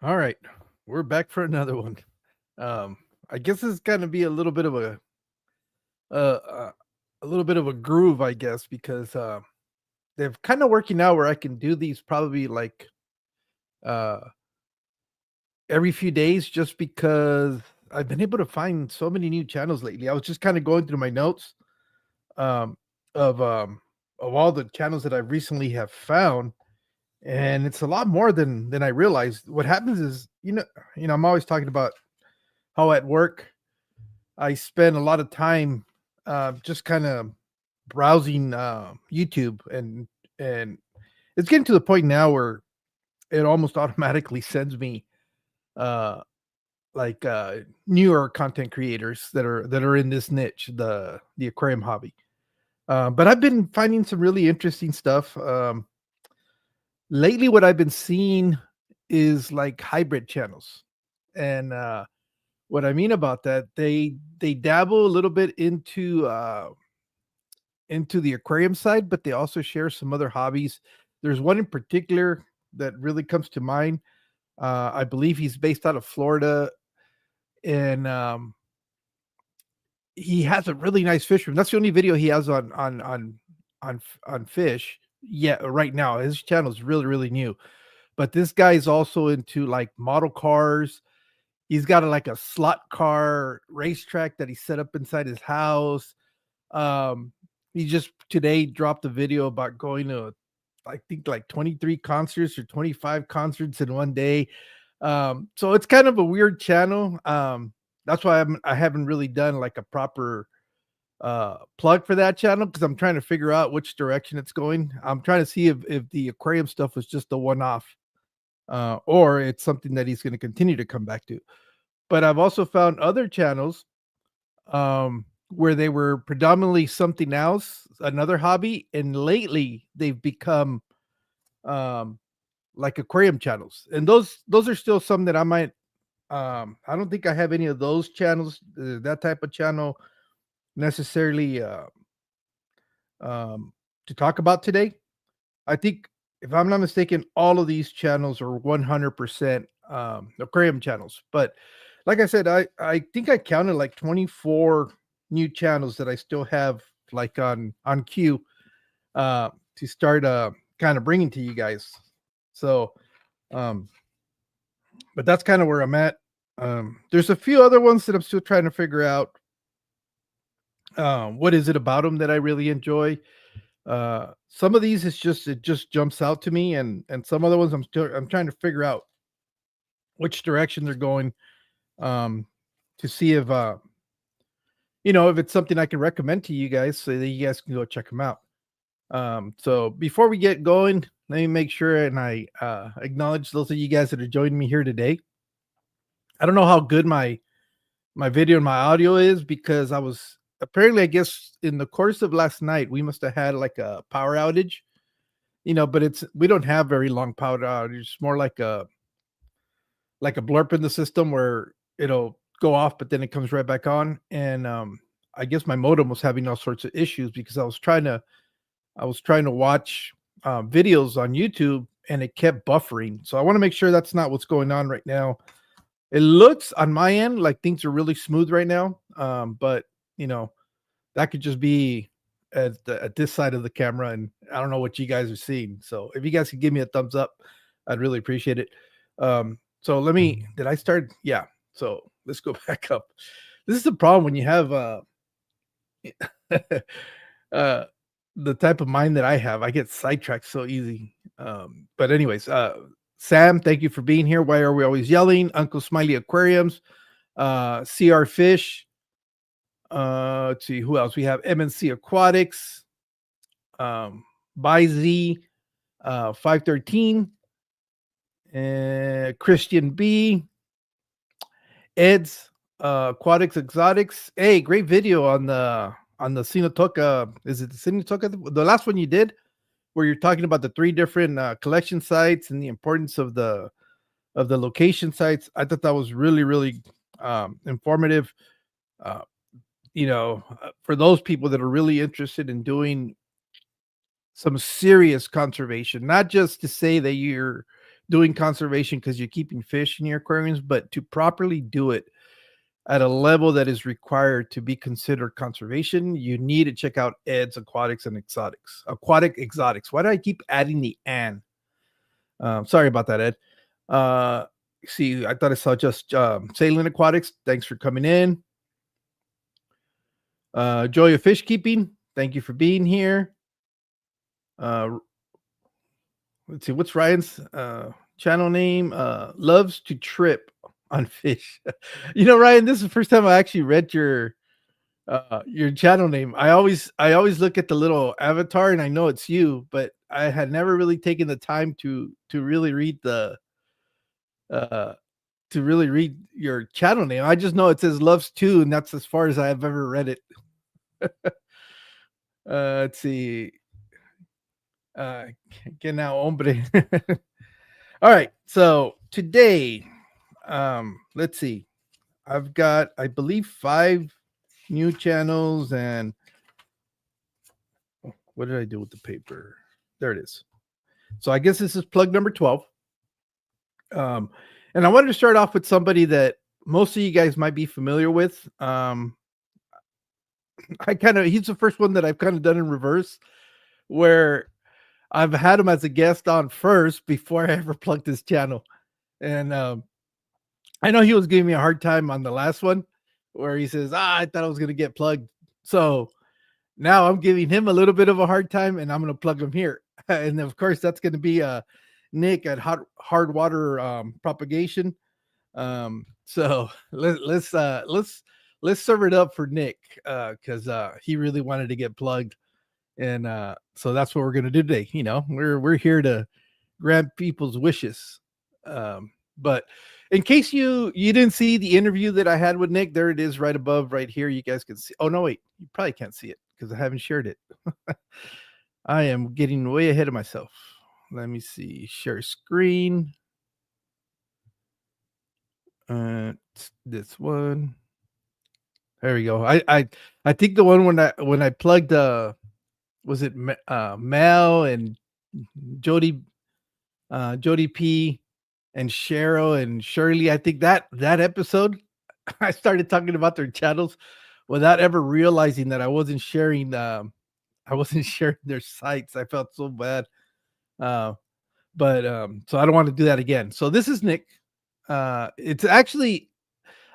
All right, we're back for another one. I guess this is gonna be uh, a little bit of a groove, I guess, because they're kind of working out where I can do these probably like uh every few days, just because I've been able to find so many new channels lately. I was just kind of going through my notes um of um of all the channels that I recently have found, and it's a lot more than I realized. What happens is, I'm always talking about how at work I spend a lot of time, just kinda browsing, YouTube, and it's getting to the point now where it almost automatically sends me, uh, newer content creators that are in this niche, the aquarium hobby. But I've been finding some really interesting stuff. Lately, what I've been seeing is, like, hybrid channels, and, what I mean about that, they dabble a little bit into the aquarium side, but they also share some other hobbies. There's one in particular that really comes to mind. I believe he's based out of Florida, and he has a really nice fish room. That's the only video he has on fish. Yeah, right now his channel is really new. But this guy is also into like model cars. He's got like a slot car racetrack that he set up inside his house. Um, he just today dropped a video about going to, I think, like 23 concerts or 25 concerts in one day. So it's kind of a weird channel. That's why I haven't really done like a proper plug for that channel, because I'm trying to figure out which direction it's going. I'm trying to see if the aquarium stuff was just a one-off, or it's something that he's going to continue to come back to. But I've also found other channels, where they were predominantly something else, another hobby, and lately they've become um like aquarium channels. And those are still some that I might, I don't think I have any of those channels, that type of channel necessarily, um to talk about today. I think, if I'm not mistaken, all of these channels are 100% aquarium channels. But like I said, I think I counted like 24 new channels that I still have, like, on queue, to start kind of bringing to you guys. So, um, but that's kind of where I'm at. There's a few other ones that I'm still trying to figure out. What is it about them that I really enjoy? Some of these, it just jumps out to me, and some other ones I'm trying to figure out which direction they're going, um, to see if it's something I can recommend to you guys so that you guys can go check them out. So before we get going, let me make sure and I acknowledge those of you guys that are joining me here today. I don't know how good my video and my audio is, because I was apparently, I guess, in the course of last night, we must have had like a power outage, but we don't have very long power outage. It's more like a blurp in the system where it'll go off, but then it comes right back on. And I guess my modem was having all sorts of issues, because I was trying to watch videos on YouTube, and it kept buffering. So I want to make sure that's not what's going on right now. It looks on my end like things are really smooth right now, but you know that could just be at this side of the camera, and I don't know what you guys are seeing. So if you guys could give me a thumbs up, I'd really appreciate it. So let me. Did I start? Yeah. So let's go back up. This is the problem when you have uh the type of mind that I have. I get sidetracked so easy. But anyways, Sam, thank you for being here. Why are we always yelling? Uncle Smiley Aquariums, CR Fish. Let's see who else we have. MNC Aquatics, um, by Z, 513, Christian B, Ed's, Aquatics Exotics. Hey, great video on the Sinatoka. Is it the Sinatoka? The last one you did, where you're talking about the three different collection sites and the importance of the location sites. I thought that was really informative. Uh, for those people that are really interested in doing some serious conservation, not just to say that you're doing conservation because you're keeping fish in your aquariums, but to properly do it at a level that is required to be considered conservation, you need to check out Ed's Aquatics and Exotics. Aquatic Exotics. Why do I keep adding the "and"? Sorry about that, Ed. See, I thought I saw just Sailing Aquatics. Thanks for coming in. Joy of Fish Keeping. Thank you for being here. Let's see, what's Ryan's channel name? Loves to trip on fish. You know, Ryan, this is the first time I actually read your channel name. I always look at the little avatar and I know it's you, but I had never really taken the time to really read the to really read your channel name. I just know it says loves to, and that's as far as I have ever read it. Let's see. Que now, hombre. All right. So today, let's see. I've got, I believe, 5 new channels, and what did I do with the paper? There it is. So I guess this is plug number 12. And I wanted to start off with somebody that most of you guys might be familiar with. He's the first one that I've kind of done in reverse, where I've had him as a guest on first before I ever plugged his channel. And I know he was giving me a hard time on the last one where he says, I thought I was going to get plugged. So now I'm giving him a little bit of a hard time, and I'm going to plug him here. And of course, that's going to be Nick at Hardwater Propagation. So let's serve it up for Nick because he really wanted to get plugged. And so that's what we're going to do today. You know, we're here to grant people's wishes. But in case you didn't see the interview that I had with Nick, there it is right above, right here. You guys can see. Oh, no, wait, you probably can't see it because I haven't shared it. I am getting way ahead of myself. Let me see. Share screen. This one. There we go. I think the one when I plugged was it Mel and Jody P and Cheryl and Shirley. I think that episode I started talking about their channels without ever realizing that I wasn't sharing their sites. I felt so bad. But so I don't want to do that again. So this is Nick. It's actually,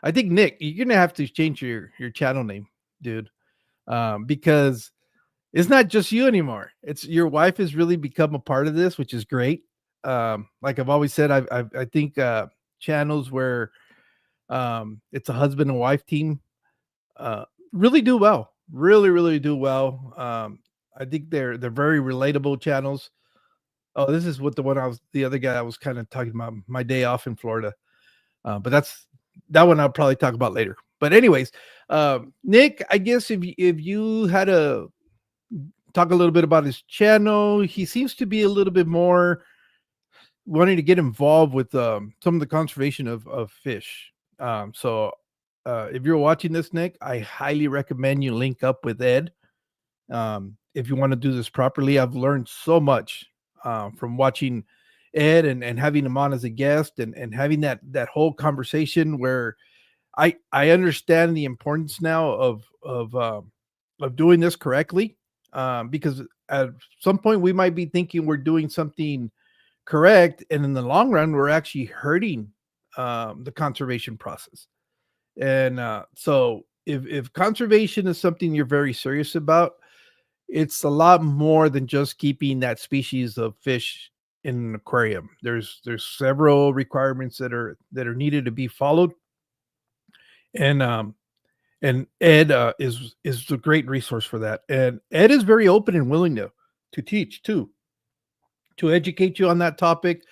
I think, Nick, you're gonna have to change your channel name, dude. Because it's not just you anymore. It's your wife has really become a part of this, which is great. Like I've always said, I think channels where it's a husband and wife team really do well. Really do well. I think they're very relatable channels. Oh, this is what the other guy I was kind of talking about my day off in Florida. But that one I'll probably talk about later. But anyways, Nick, I guess if you had to talk a little bit about his channel, he seems to be a little bit more wanting to get involved with some of the conservation of fish. So if you're watching this, Nick, I highly recommend you link up with Ed. If you want to do this properly, I've learned so much from watching Ed and having him on as a guest and having that whole conversation where I understand the importance now of doing this correctly, because at some point we might be thinking we're doing something correct, and in the long run we're actually hurting the conservation process. And so if conservation is something you're very serious about, it's a lot more than just keeping that species of fish in an aquarium. There's several requirements that are needed to be followed, and Ed is a great resource for that. And Ed is very open and willing to teach too, to educate you on that topic.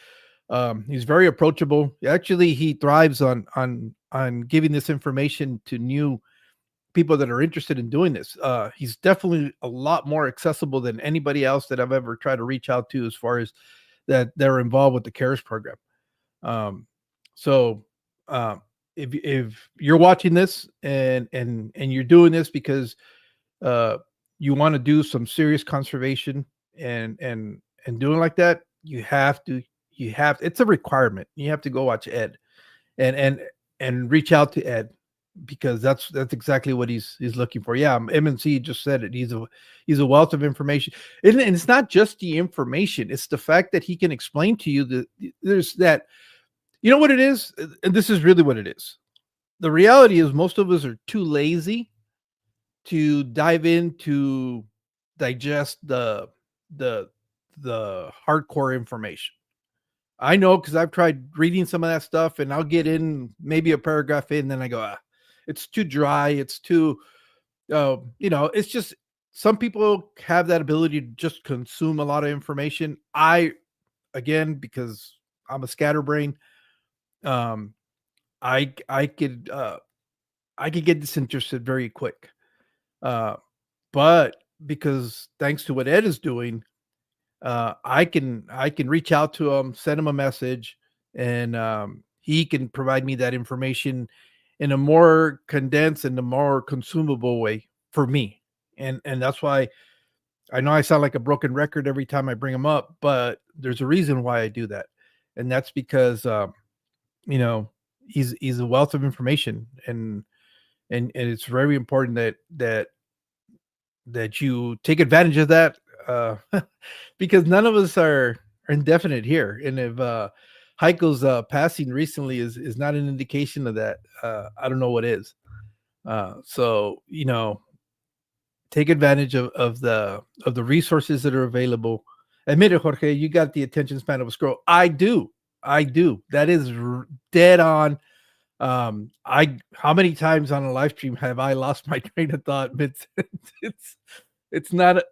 He's very approachable. Actually, he thrives on giving this information to new people that are interested in doing this. He's definitely a lot more accessible than anybody else that I've ever tried to reach out to as far as that they're involved with the CARES program. So if you're watching this and you're doing this because you want to do some serious conservation and doing like that, you have to you have it's a requirement. You have to go watch Ed and reach out to Ed because that's exactly what he's looking for. Yeah, MNC just said it. He's a wealth of information, and it's not just the information; it's the fact that he can explain to you that there's that. You know what it is, and this is really what it is. The reality is, most of us are too lazy to dive in to digest the the hardcore information. I know because I've tried reading some of that stuff, and I'll get in maybe a paragraph in, and then I go, it's too dry. It's too, it's just some people have that ability to just consume a lot of information. Again, because I'm a scatterbrain, um, I I could uh, I could get disinterested very quick. Uh, but because thanks to what Ed is doing, I can reach out to him, send him a message, and he can provide me that information in a more condensed and a more consumable way for me. And that's why I know I sound like a broken record every time I bring him up, but there's a reason why I do that, and that's because you know he's a wealth of information, and it's very important that you take advantage of that, uh, because none of us are indefinite here. And if Heiko's passing recently is not an indication of that, I don't know what is. So take advantage of the resources that are available. Admit it, Jorge, you got the attention span of a squirrel. I do. That is dead on. I How many times on a live stream have I lost my train of thought? It's it's not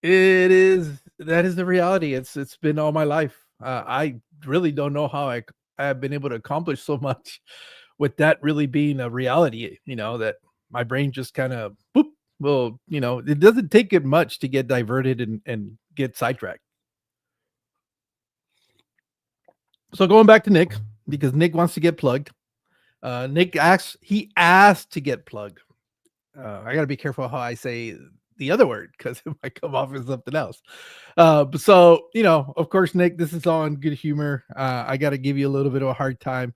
it is that is the reality. It's been all my life. I really don't know how I have been able to accomplish so much with that really being a reality, that my brain just kind of boop. Well, it doesn't take it much to get diverted and get sidetracked. So going back to Nick, because Nick wants to get plugged. He asked to get plugged. I got to be careful how I say the other word because it might come off as something else. So, of course, Nick, this is all in good humor. I got to give you a little bit of a hard time.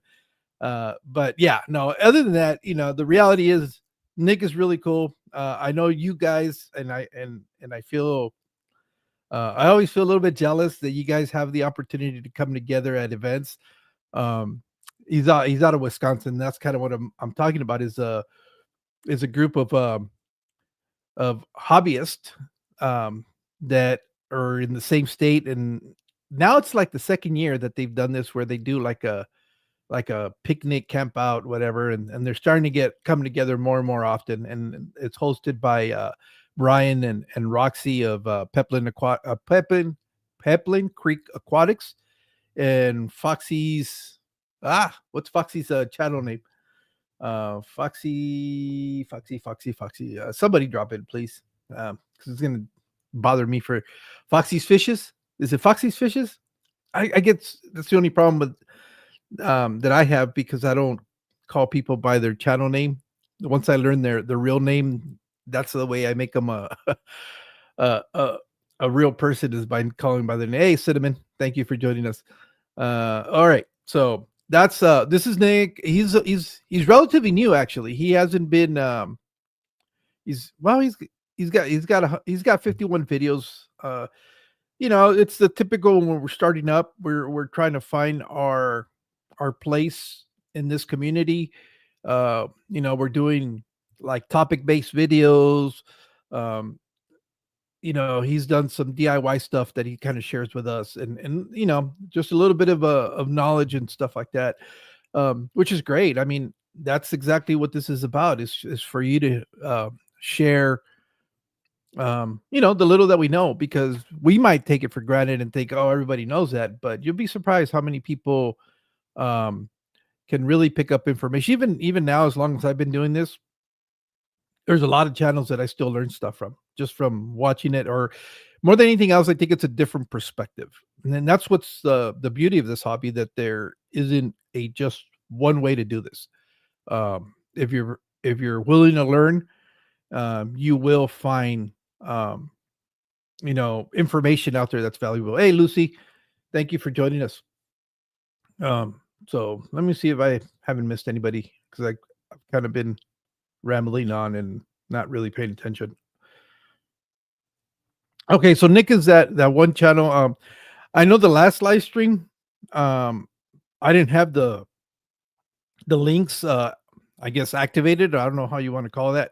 But yeah, no, other than that, the reality is Nick is really cool. I know you guys, and I feel, I always feel a little bit jealous that you guys have the opportunity to come together at events. Um, he's out of Wisconsin. That's kind of what I'm talking about is a group of hobbyists that are in the same state, and now it's like the second year that they've done this where they do like a picnic camp out whatever, and they're starting to come together more and more often, and it's hosted by Brian and Roxy of Peplin Creek Aquatics, and what's Foxy's channel name? Foxy. Somebody drop it, please. Because it's gonna bother me for Foxy's Fishes. Is it Foxy's Fishes? I get that's the only problem with that I have because I don't call people by their channel name. Once I learn their real name, that's the way I make them a a, a real person is by calling by their name. Hey, Cinnamon, thank you for joining us. All right, so that's this is Nick. He's relatively new actually. He hasn't been he's got 51 videos. It's the typical when we're starting up, we're trying to find our place in this community. We're doing like topic-based videos. Um, he's done some DIY stuff that he kind of shares with us, and just a little bit of knowledge and stuff like that, which is great. I mean, that's exactly what this is about. Is for you to share, the little that we know, because we might take it for granted and think, oh, everybody knows that, but you'll be surprised how many people um, can really pick up information. Even now, as long as I've been doing this, there's a lot of channels that I still learn stuff from, just from watching it, or more than anything else, I think it's a different perspective. And then that's what's the beauty of this hobby, that there isn't a just one way to do this. If you're willing to learn, you will find information out there that's valuable. Hey, Lucy, Thank you for joining us. So let me see if I haven't missed anybody because I've kind of been rambling on and not really paying attention. Okay, so Nick is that one channel. I know the last live stream. Um, I didn't have the links. I guess activated. I don't know how you want to call that.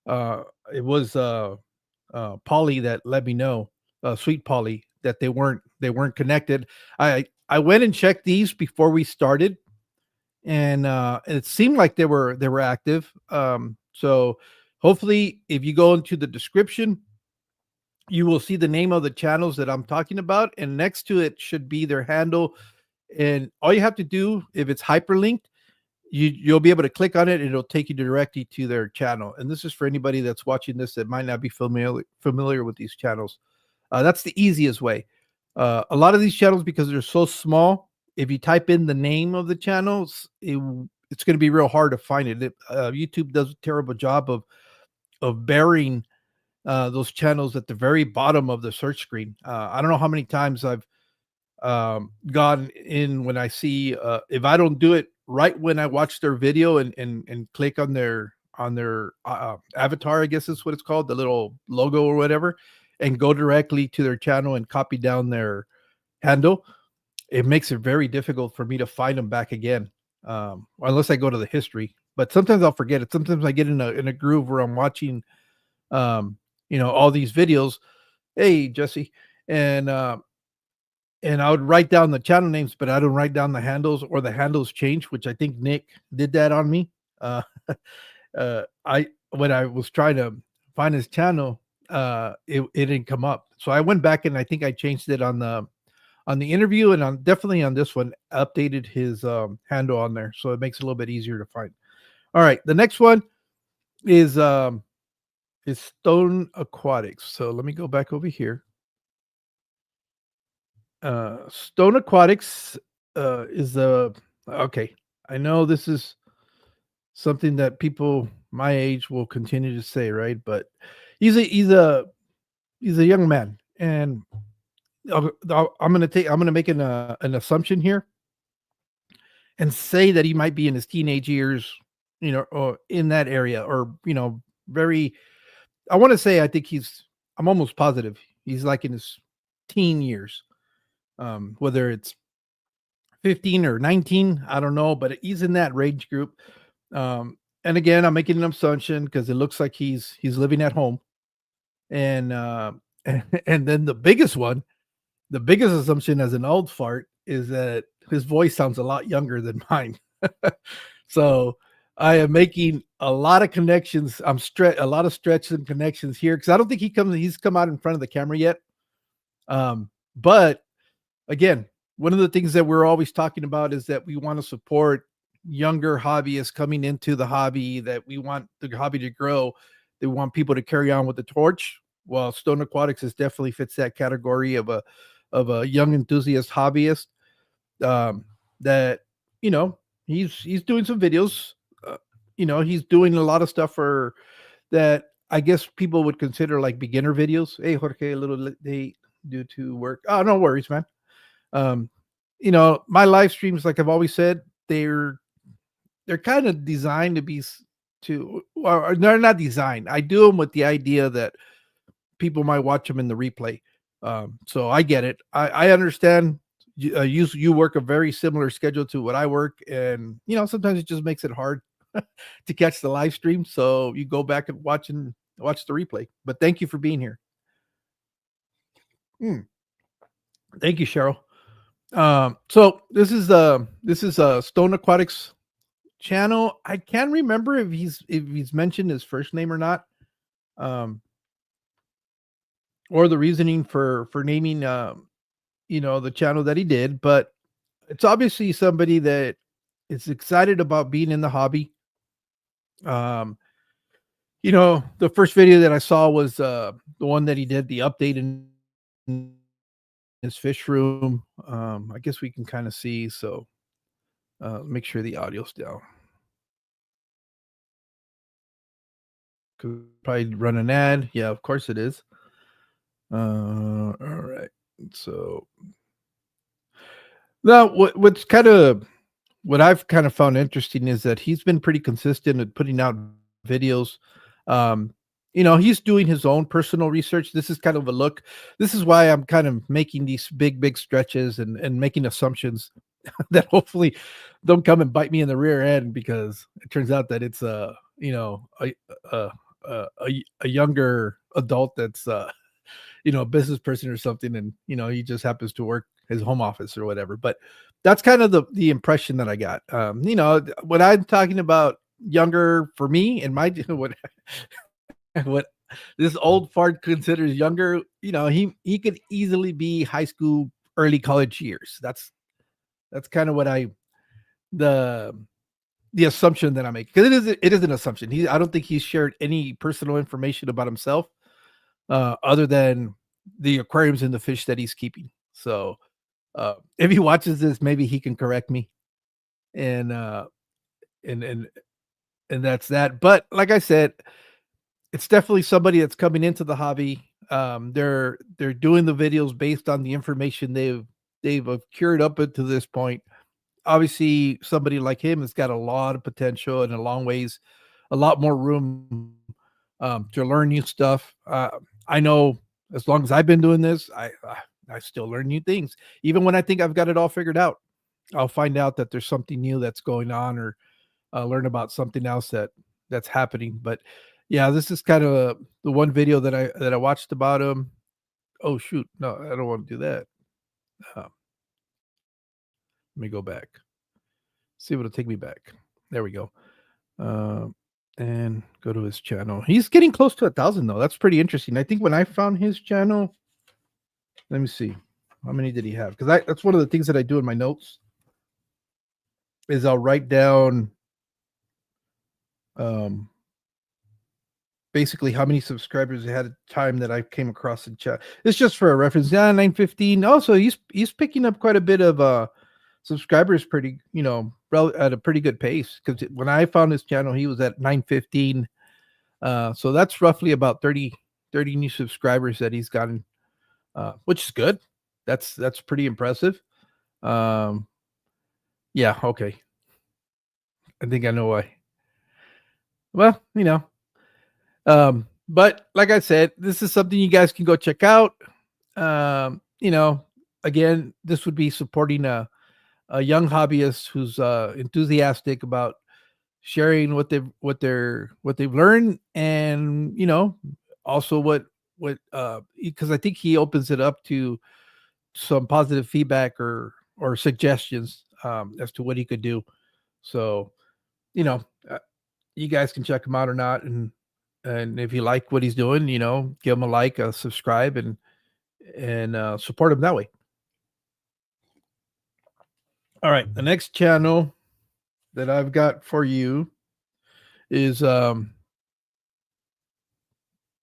Uh, it was Polly that let me know, Sweet Polly, that they weren't connected. I went and checked these before we started, and it seemed like they were active. So hopefully, if you go into the description, you will see the name of the channels that I'm talking about, and next to it should be their handle. And all you have to do, if it's hyperlinked, you'll be able to click on it and it'll take you directly to their channel. And this is for anybody that's watching this that might not be familiar with these channels. That's the easiest way. A lot of these channels, because they're so small, if you type in the name of the channels, it's going to be real hard to find it. YouTube does a terrible job of burying those channels at the very bottom of the search screen. I don't know how many times I've gone in when I see, if I don't do it right when I watch their video and click on their avatar, I guess is what it's called, the little logo or whatever, and go directly to their channel and copy down their handle, it makes it very difficult for me to find them back again. Unless I go to the history, but sometimes I'll forget it. Sometimes I get in a groove where I'm watching, all these videos. Hey, Jesse, and and I would write down the channel names, but I don't write down the handles, or the handles change, which I think Nick did that on me. Uh, I when I was trying to find his channel, it didn't come up. So I went back and I think I changed it on the interview, and on definitely on this one, updated his handle on there, so it makes it a little bit easier to find. All right, the next one is Stone Aquatics. So let me go back over here. Stone Aquatics is a okay. I know this is something that people my age will continue to say, right? But he's a young man, and I'm gonna make an assumption here and say that he might be in his teenage years, or in that area, or very. I want to say I think I'm almost positive he's like in his teen years, whether it's 15 or 19, I don't know, but he's in that range group. And again, I'm making an assumption because it looks like he's living at home. And and then the biggest assumption as an old fart is that his voice sounds a lot younger than mine. So I am making a lot of connections. A lot of stretches and connections here because I don't think he's come out in front of the camera yet. But again, one of the things that we're always talking about is that we want to support younger hobbyists coming into the hobby, that we want the hobby to grow. They want people to carry on with the torch. Well, Stone Aquatics is definitely fits that category of a young enthusiast hobbyist, that you know he's doing some videos. He's doing a lot of stuff for that. I guess people would consider like beginner videos. Hey, Jorge, a little late due to work. Oh, no worries, man. um my live streams, like I've always said, they're kind of designed to or they're not designed. I do them with the idea that people might watch them in the replay. So I get it. I understand. You work a very similar schedule to what I work, and sometimes it just makes it hard to catch the live stream, so you go back and watch the replay. But thank you for being here. Hmm. Thank you, Cheryl. So this is Stone Aquatics channel. I can't remember if he's mentioned his first name or not, um, or the reasoning for naming the channel that he did. But it's obviously somebody that is excited about being in the hobby. Um, the first video that I saw was the one that he did, the update in his fish room. I guess we can kind of see. So make sure the audio's down. Could probably run an ad. Yeah, of course it is. All right. So Now, what I've kind of found interesting is that he's been pretty consistent at putting out videos. Um, he's doing his own personal research. This is kind of a look. This is why I'm kind of making these big stretches and making assumptions that hopefully don't come and bite me in the rear end, because it turns out that it's a a younger adult that's a business person or something, and he just happens to work his home office or whatever. But that's kind of the impression that I got. When I'm talking about younger for me and my what this old fart considers younger, he could easily be high school, early college years. That's kind of what the the assumption that I make, because it is an assumption. I don't think he's shared any personal information about himself, other than the aquariums and the fish that he's keeping. So if he watches this, maybe he can correct me, and and and and that's that. But like I said, it's definitely somebody that's coming into the hobby. They're doing the videos based on the information they've cured up to this point. Obviously, somebody like him has got a lot of potential and a lot more room to learn new stuff. I know as long as I've been doing this, I still learn new things. Even when I think I've got it all figured out, I'll find out that there's something new that's going on, or learn about something else that's happening. But yeah, this is kind of the one video that I watched about him. Oh shoot, no, I don't want to do that. Let me go back. See if it'll take me back. There we go. Uh, and go to his channel. He's getting close to 1,000 though. That's pretty interesting. I think when I found his channel, let me see. How many did he have? Because that's one of the things that I do in my notes is I'll write down um basically how many subscribers he had at the time that I came across in chat. It's just for a reference. Yeah, 915. Also, he's picking up quite a bit of subscribers pretty, at a pretty good pace, because when I found his channel, he was at 915. So that's roughly about 30 new subscribers that he's gotten, which is good. That's pretty impressive. Um, yeah, okay. I think I know why. Well, but like I said, this is something you guys can go check out. Again, this would be supporting a young hobbyist who's enthusiastic about sharing what they've learned, and also what because I think he opens it up to some positive feedback or suggestions as to what he could do. So you know uh, you guys can check him out or not, and if you like what he's doing, give him a like, a subscribe, and support him that way. All right, the next channel that I've got for you is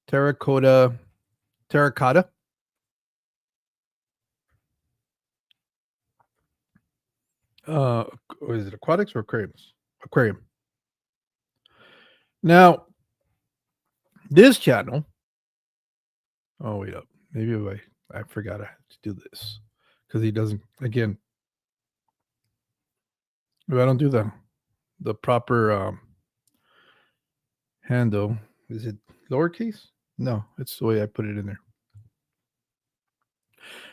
Terracotta Terracotta. Or is it Aquatics or Aquariums? Aquarium. Now, this channel. Oh, wait up. Maybe I forgot I had to do this, because he doesn't. Again, if I don't do the proper handle, is it lowercase? No, it's the way I put it in there.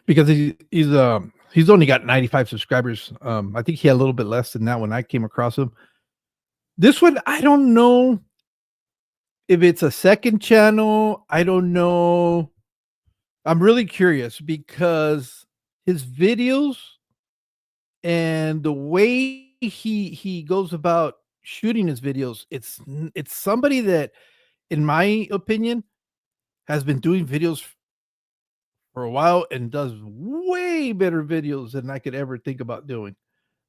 Because he's only got 95 subscribers. I think he had a little bit less than that when I came across him. This one, I don't know if it's a second channel. I don't know. I'm really curious, because his videos and the way he goes about shooting his videos, it's somebody that, in my opinion, has been doing videos for a while and does way better videos than I could ever think about doing.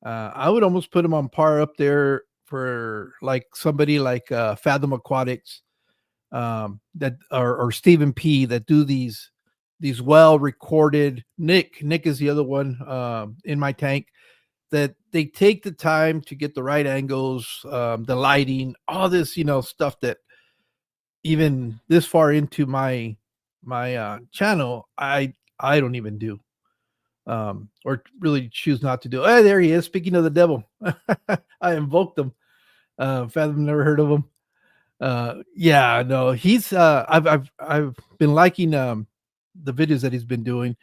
I would almost put him on par up there for like somebody like Fathom Aquatics, that or Stephen P, that do these well recorded. Nick is the other one, in my tank, that they take the time to get the right angles, the lighting, all this stuff that even this far into my channel, I don't even do. or really choose not to do. Oh, there he is. Speaking of the devil, I invoked him. Fathom, never heard of him. Yeah, no, he's I've been liking the videos that he's been doing.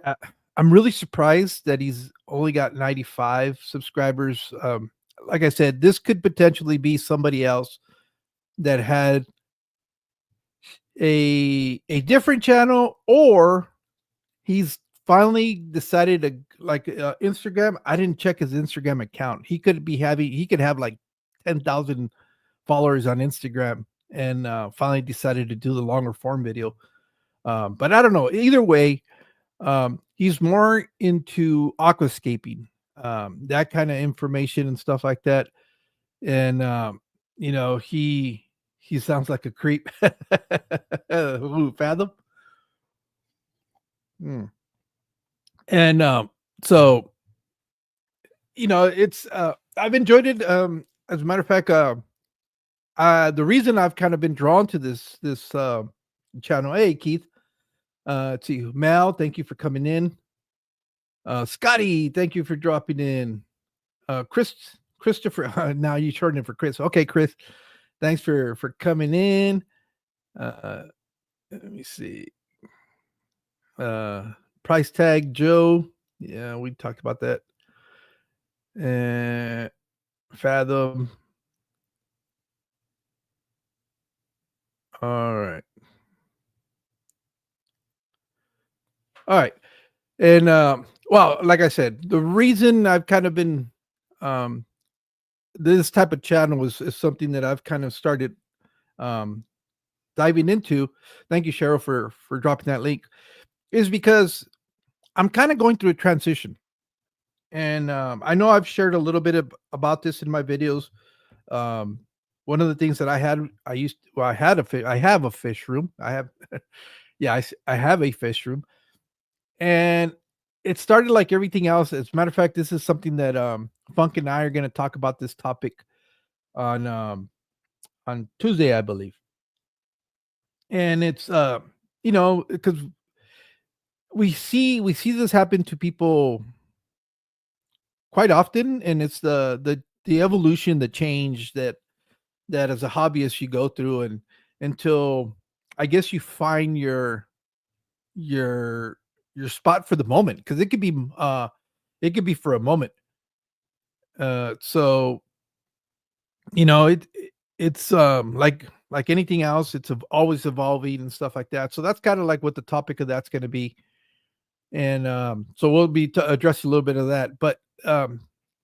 Uh, I'm really surprised that he's only got 95 subscribers. Like I said, this could potentially be somebody else that had a different channel, or he's finally decided to like Instagram. I didn't check his Instagram account. He could have like 10,000 followers on Instagram, and finally decided to do the longer form video. But I don't know. Either way, he's more into aquascaping, that kind of information and stuff like that. And he sounds like a creep. Ooh, Fathom. Hmm. And so it's I've enjoyed it. As a matter of fact, the reason I've kind of been drawn to this channel. Hey, Keith. To you, Mal, thank you for coming in. Scotty, thank you for dropping in. Christopher, now you turned in for Chris. Okay, Chris, thanks for coming in. Let me see. Price tag Joe. Yeah, we talked about that. And Fathom. All right. All right. And well, like I said, the reason I've kind of been um this type of channel is something that I've kind of started um diving into. Thank you, Cheryl, for dropping that link. Is because I'm kind of going through a transition, and I know I've shared a little bit about this in my videos. Um, one of the things that I had I have a fish room. I have, yeah, I have a fish room, and it started like everything else. As a matter of fact, this is something that Funk and I are going to talk about this topic on Tuesday, I believe. And it's because we see this happen to people quite often, and it's the evolution, the change that as a hobbyist you go through, and until I guess you find your your spot for the moment, because it could be for a moment. So it's like anything else, it's always evolving and stuff like that. So that's kind of like what the topic of that's going to be. And so we'll be addressing a little bit of that. But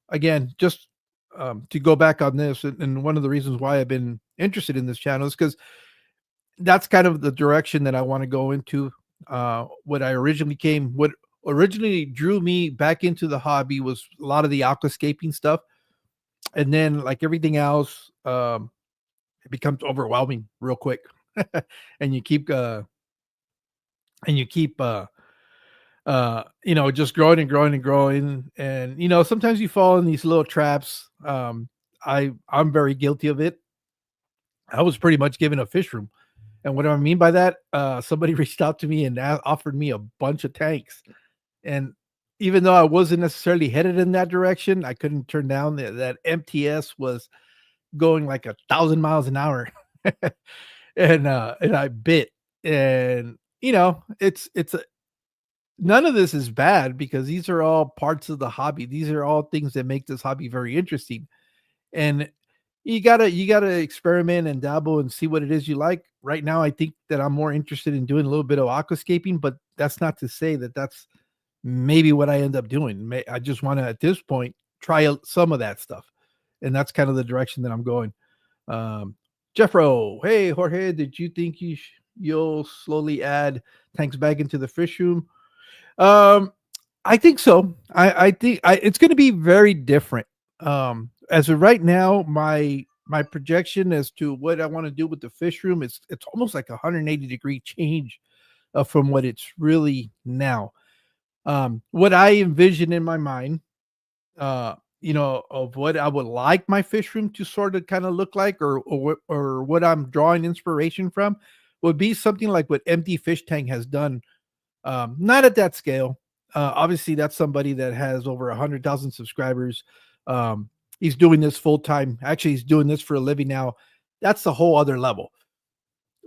again, just to go back on this, and one of the reasons why I've been interested in this channel is because that's kind of the direction that I want to go into. What originally drew me back into the hobby was a lot of the aquascaping stuff, and then like everything else, it becomes overwhelming real quick, and you keep just growing and growing and growing. And sometimes you fall in these little traps. I'm very guilty of it. I was pretty much given a fish room, and what do I mean by that? Somebody reached out to me and offered me a bunch of tanks, and even though I wasn't necessarily headed in that direction, I couldn't turn down that MTS was going like 1,000 miles an hour. And I bit. And it's none of this is bad, because these are all parts of the hobby. These are all things that make this hobby very interesting. And you gotta experiment and dabble and see what it is you like. Right now, I think that I'm more interested in doing a little bit of aquascaping, but that's not to say that that's maybe what I end up doing. I just want to, at this point, try some of that stuff, and that's kind of the direction that I'm going. Um, Jeffro, hey Jorge, did you think you'll slowly add tanks back into the fish room? Um, I think so. I think it's going to be very different. As of right now, my projection as to what I want to do with the fish room is it's almost like a 180-degree change from what it's really now. What I envision in my mind, of what I would like my fish room to sort of kind of look like, or what I'm drawing inspiration from, would be something like what Empty Fish Tank has done. Not at that scale, Obviously, that's somebody that has over 100,000 subscribers. Um, he's doing this full time. Actually, he's doing this for a living now. That's the whole other level.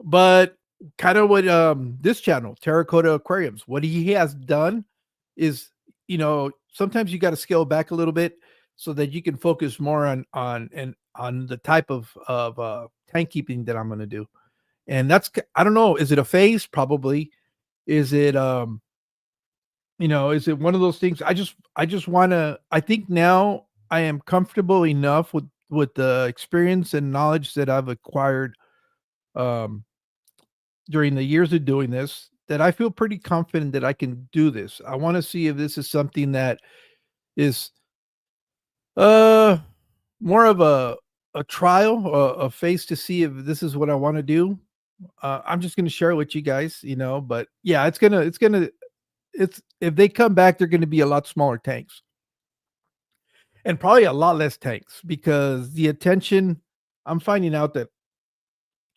But kind of what this channel, Terracotta Aquariums, what he has done is, sometimes you got to scale back a little bit so that you can focus more on the type of tank keeping that I'm going to do. And I don't know, is it a phase? Probably. Is it is it one of those things? I just want to, I think now I am comfortable enough with the experience and knowledge that I've acquired um during the years of doing this, that I feel pretty confident that I can do this. I want to see if this is something that is uh more of a trial, a phase to see if this is what I want to do. I'm just going to share it with you guys, but yeah, it's if they come back, they're going to be a lot smaller tanks and probably a lot less tanks because the attention, I'm finding out that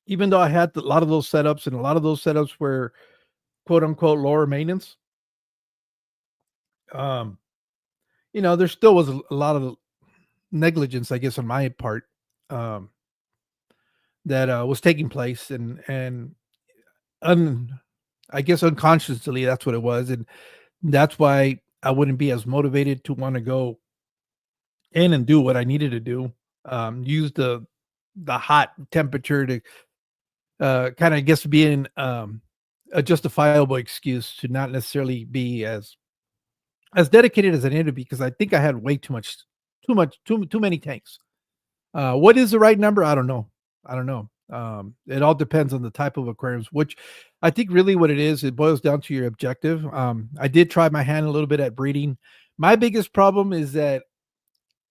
even though I had a lot of those setups and a lot of those setups were quote unquote lower maintenance, um, there still was a lot of negligence, I guess, on my part, um, that was taking place, and un, I guess unconsciously that's what it was, and that's why I wouldn't be as motivated to want to go in and do what I needed to do. Use the hot temperature to kind of, I guess, being a justifiable excuse to not necessarily be as dedicated as I needed to be because I think I had way too many tanks. What is the right number? I don't know. I don't know. It all depends on the type of aquariums, which I think really what it is, it boils down to your objective. I did try my hand a little bit at breeding. My biggest problem is that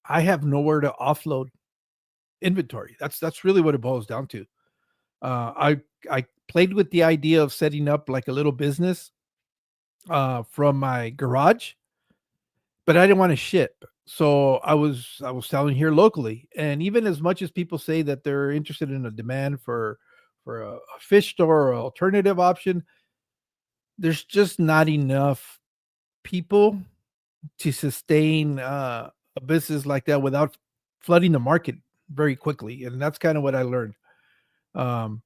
I have nowhere to offload inventory. That's really what it boils down to. I played with the idea of setting up like a little business from my garage, but I didn't want to ship. So I was selling here locally. And even as much as people say that they're interested in a demand for a fish store or alternative option, there's just not enough people to sustain a business like that without flooding the market very quickly. And that's kind of what I learned. Um,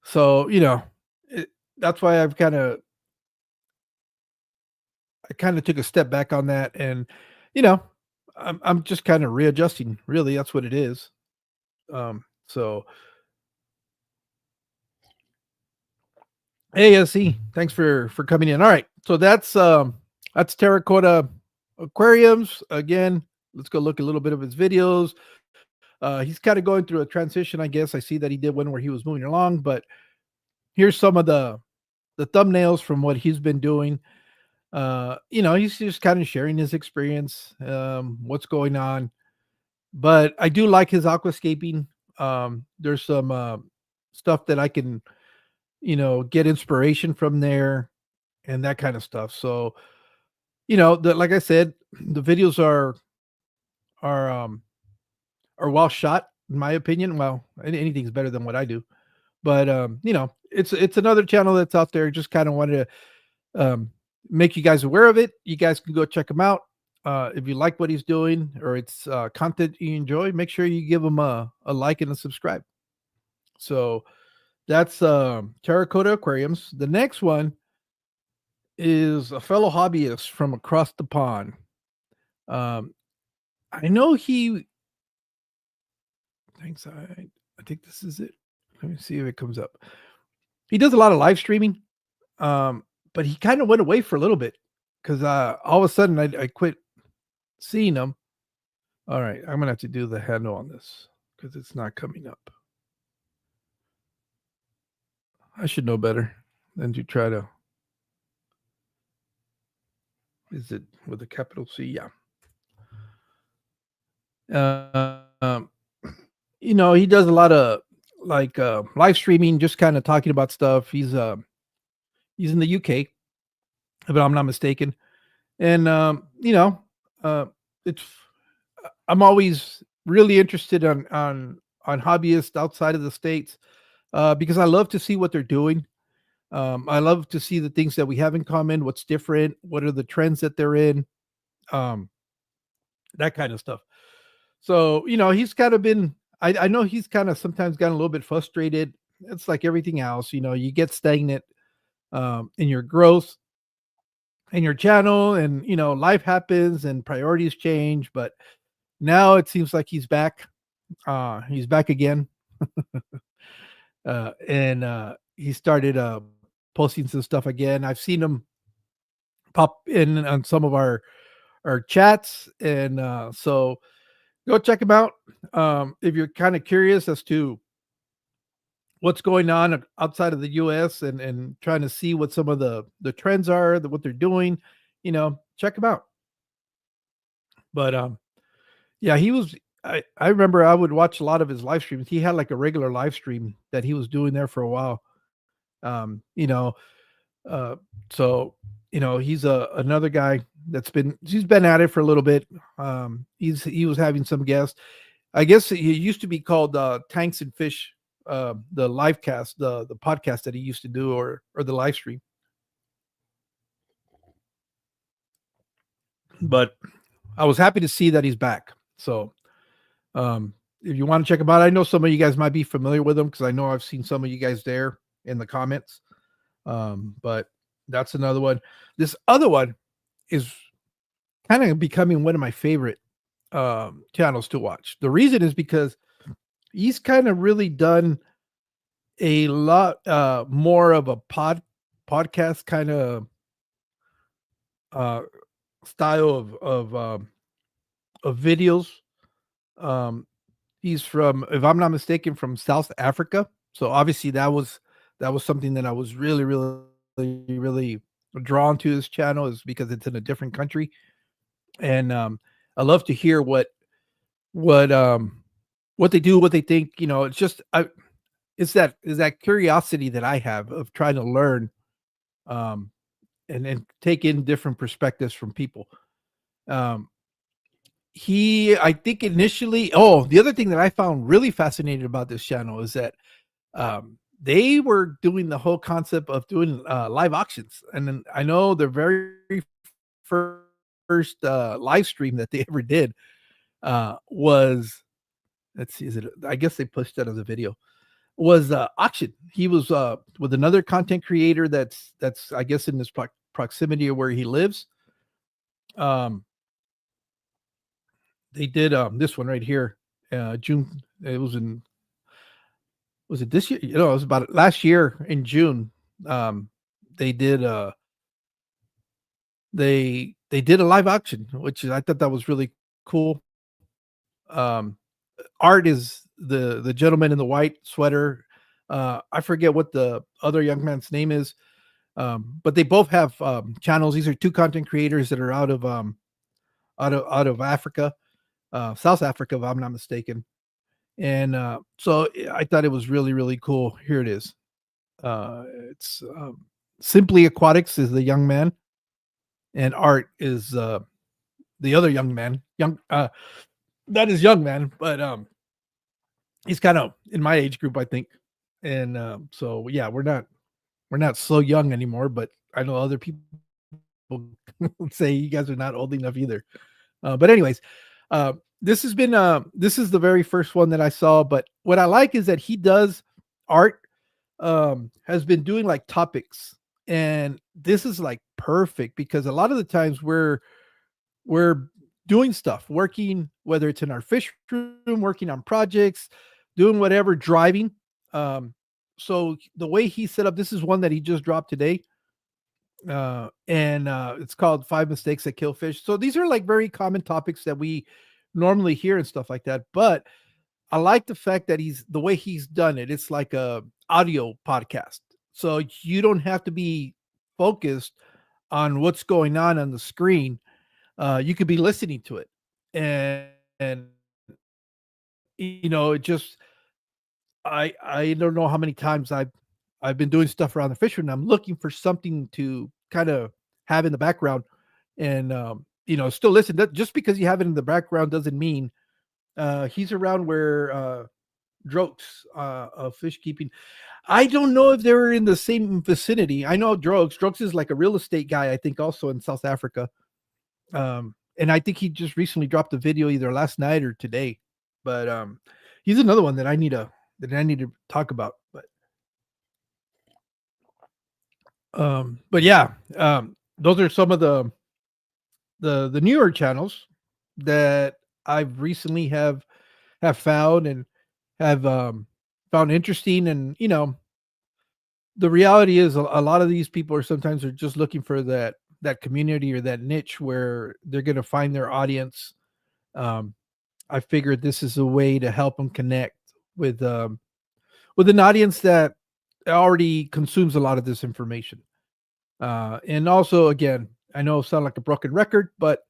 so it, that's why I kind of took a step back on that, and you know, I'm just kind of readjusting. Really, that's what it is. So hey, see, thanks for coming in. All right, so that's Terracotta Aquariums again. Let's go look a little bit of his videos. He's kind of going through a transition, I guess. I see that he did one where he was moving along, but here's some of the thumbnails from what he's been doing. He's just kind of sharing his experience, what's going on. But I do like his aquascaping. There's some stuff that I can, get inspiration from there and that kind of stuff. So, like I said, the videos are um are well shot in my opinion. Well, anything's better than what I do. But it's another channel that's out there. Just kind of wanted to make you guys aware of it. You guys can go check him out. If you like what he's doing or it's content you enjoy, make sure you give him a like and a subscribe. So that's Terracotta Aquariums. The next one is a fellow hobbyist from across the pond. Um, I know he thanks. I think this is it. Let me see if it comes up. He does a lot of live streaming, but he kind of went away for a little bit because all of a sudden I quit seeing him. All right, I'm gonna have to do the handle on this because it's not coming up. I should know better than to try to. Is it with a capital C? Yeah. Um, he does a lot of like live streaming, just kind of talking about stuff. He's in the UK, if I'm not mistaken, and uh, it's I'm always really interested on hobbyists outside of the states because I love to see what they're doing. I love to see the things that we have in common, what's different, what are the trends that they're in, um, that kind of stuff. So, he's kind of been I know he's kind of sometimes gotten a little bit frustrated. It's like everything else, you get stagnant in your growth in your channel, and life happens and priorities change, but now it seems like he's back again. And he started posting some stuff again. I've seen him pop in on some of our chats, and so go check him out. If you're kind of curious as to what's going on outside of the US, and trying to see what some of the trends are, what they're doing, check him out. But yeah, I remember I would watch a lot of his live streams. He had like a regular live stream that he was doing there for a while. Um, you know, uh, so he's another guy he's been at it for a little bit. He was having some guests. I guess he used to be called Tanks and Fish, the live cast, the podcast that he used to do, or the live stream. But I was happy to see that he's back. So if you want to check him out, I know some of you guys might be familiar with him because I know I've seen some of you guys there in the comments. But that's another one. This other one is kind of becoming one of my favorite channels to watch. The reason is because he's kind of really done a lot more of a podcast kind of uh, style of videos. Um, he's from, if I'm not mistaken, from South Africa. So obviously that was something that I was really, really, really drawn to this channel, is because it's in a different country. And I love to hear what um what they do, what they think. It's just it's that curiosity that I have of trying to learn, um and take in different perspectives from people. Um I think initially, the other thing that I found really fascinating about this channel is that they were doing the whole concept of doing live auctions. And then I know the very first live stream that they ever did was, let's see, I guess they pushed that as a video, was auction. He was with another content creator that's I guess in this proximity of where he lives. Um, they did this one right here, June. It was it this year? It was about last year in June. Um, they did they did a live auction, which I thought that was really cool. Um, Art is the gentleman in the white sweater. I forget what the other young man's name is, but they both have channels. These are two content creators that are out of Africa, South Africa, if I'm not mistaken. And so I thought it was really, really cool. Here it is. It's Simply Aquatics is the young man, and Art is the other young man. That is young man, but he's kind of in my age group, I think. And so yeah, we're not so young anymore, but I know other people say you guys are not old enough either. But anyways, this is the very first one that I saw. But what I like is that he does Art has been doing like topics, and this is like perfect because a lot of the times we're doing stuff, working, whether it's in our fish room, working on projects, doing whatever, driving. So the way he set up, this is one that he just dropped today. And it's called Five Mistakes That Kill Fish. So these are like very common topics that we normally hear and stuff like that. But I like the fact that the way he's done it, it's like a audio podcast. So you don't have to be focused on what's going on the screen. You could be listening to it, and it just I don't know how many times I've been doing stuff around the fish and I'm looking for something to kind of have in the background, and still listen. Just because you have it in the background doesn't mean he's around where Drokes of fish keeping. I don't know if they're in the same vicinity. I know Drokes. Drokes is like a real estate guy, I think, also in South Africa. And I think he just recently dropped a video either last night or today. But he's another one that I need to talk about. But yeah, those are some of the newer channels that I've recently have found and have found interesting. And the reality is a lot of these people are just looking for that community or that niche where they're going to find their audience. um, I figured this is a way to help them connect with with an audience that already consumes a lot of this information. And also, again, I know I sound like a broken record, but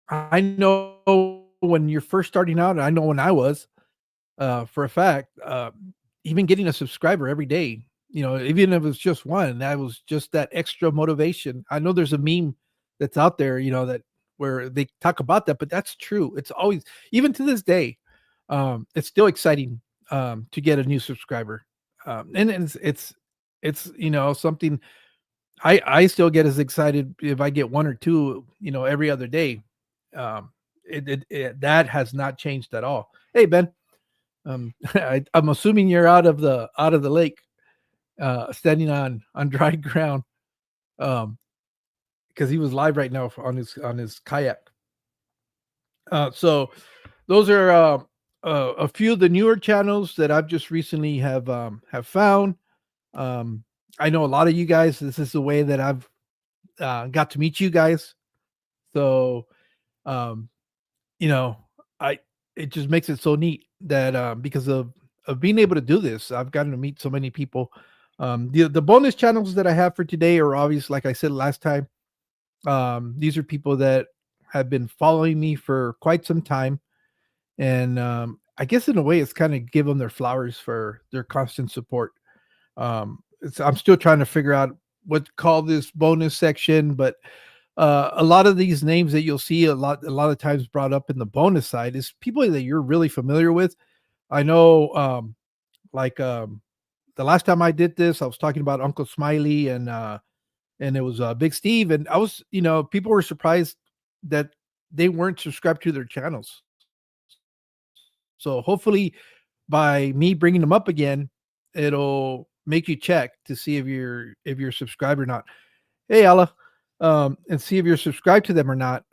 I know when you're first starting out, and I know when I was, for a fact, even getting a subscriber every day, even if it's just one, that was just that extra motivation. I know there's a meme that's out there, that where they talk about that, but that's true. It's always, even to this day, it's still exciting to get a new subscriber, and it's something I still get as excited if I get one or two, every other day. That has not changed at all. Hey Ben, I'm assuming you're out of the lake, standing on dry ground, because he was live right now on his kayak. So those are a few of the newer channels that I've just recently have found. Um, I know a lot of you guys. This is the way that I've got to meet you guys. So um, you know, I it just makes it so neat that because of being able to do this, I've gotten to meet so many people. The bonus channels that I have for today are obvious, like I said last time. These are people that have been following me for quite some time, and I guess in a way, it's kind of give them their flowers for their constant support. I'm still trying to figure out what to call this bonus section, but a lot of these names that you'll see a lot of times brought up in the bonus side is people that you're really familiar with. I know, like the last time I did this, I was talking about Uncle Smiley and it was Big Steve, and I was, people were surprised that they weren't subscribed to their channels. So hopefully, by me bringing them up again, it'll make you check to see if you're subscribed or not. Hey, Allah, and see if you're subscribed to them or not,